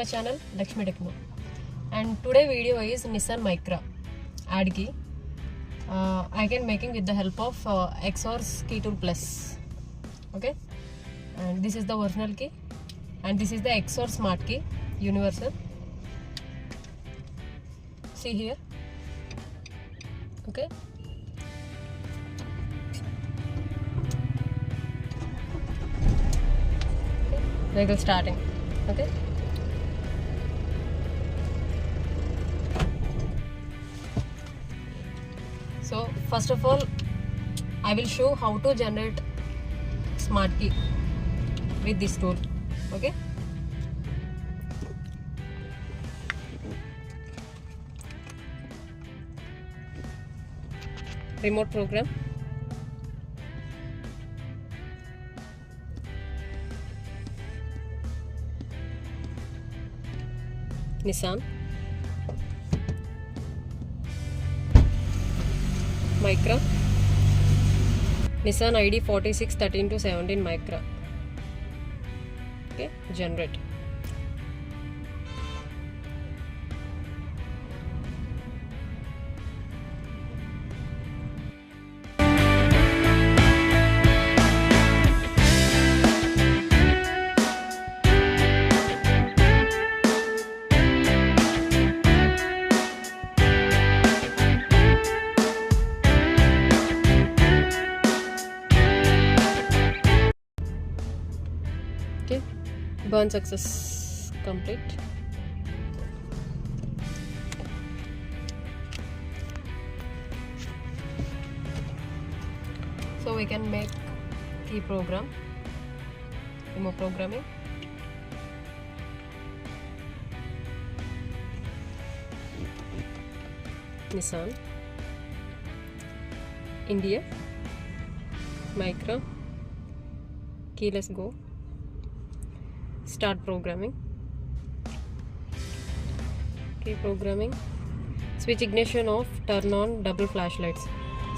channel Lakshmi Techno, and today video is Nissan Micra ad key. I can making with the help of Xor's key tool plus. Okay, and this is the original key, and this is the Xor smart key universal. See here. Okay. Vehicle starting. Okay. So first of all, I will show how to generate smart key with this tool. Okay. Remote program. Nissan Micra, Nissan ID 4613-17 Micra. Okay, generate. Okay, burn success complete. So we can make key program, remote programming. Nissan, India, Micra, key, let's go. Start programming. Okay, programming. Switch ignition off, turn on double flashlights.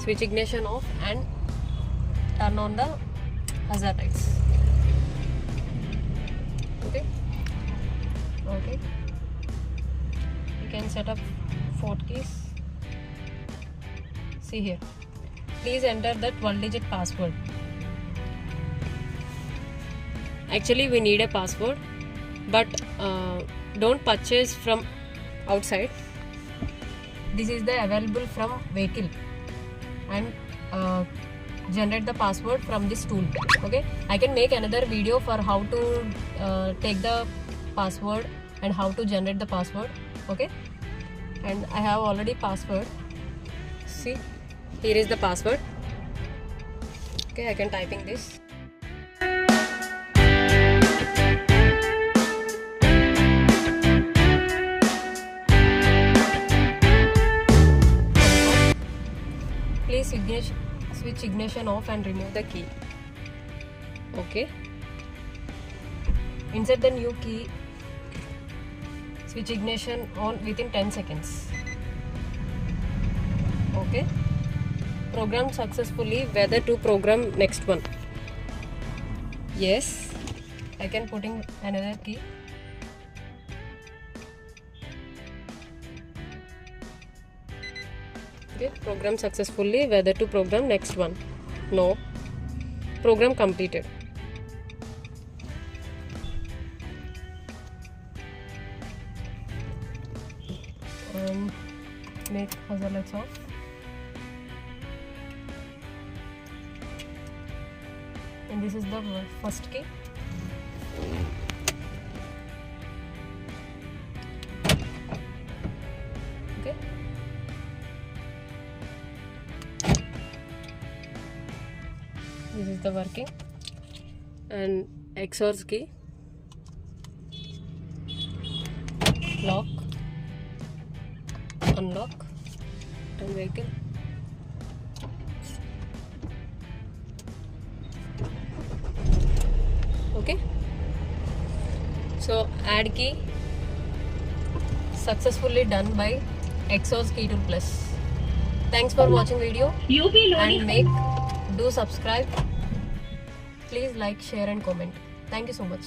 Switch ignition off and turn on the hazard lights. Okay. Okay. You can set up 4 keys. See here. Please enter the 12-digit password. Actually we need a password, but don't purchase from outside. This is the available from vehicle, and generate the password from this tool. Okay, I can make another video for how to take the password and how to generate the password. Okay, and I have already password. See, here is the password. Okay, I can typing this. Please switch ignition off and remove the key. Okay. Insert the new key. Switch ignition on within 10 seconds. Okay. Program successfully. Whether to program next one. Yes. I can put in another key. Okay, program successfully. Whether to program next one. No. Program completed. Make hazard lights off. And this is the first key. Okay. This is the working, and Xor's key, lock, unlock, and vehicle. Okay, so add key successfully done by Xor's key tool plus. Thanks for watching video, and do subscribe. Please like, share and comment. Thank you so much.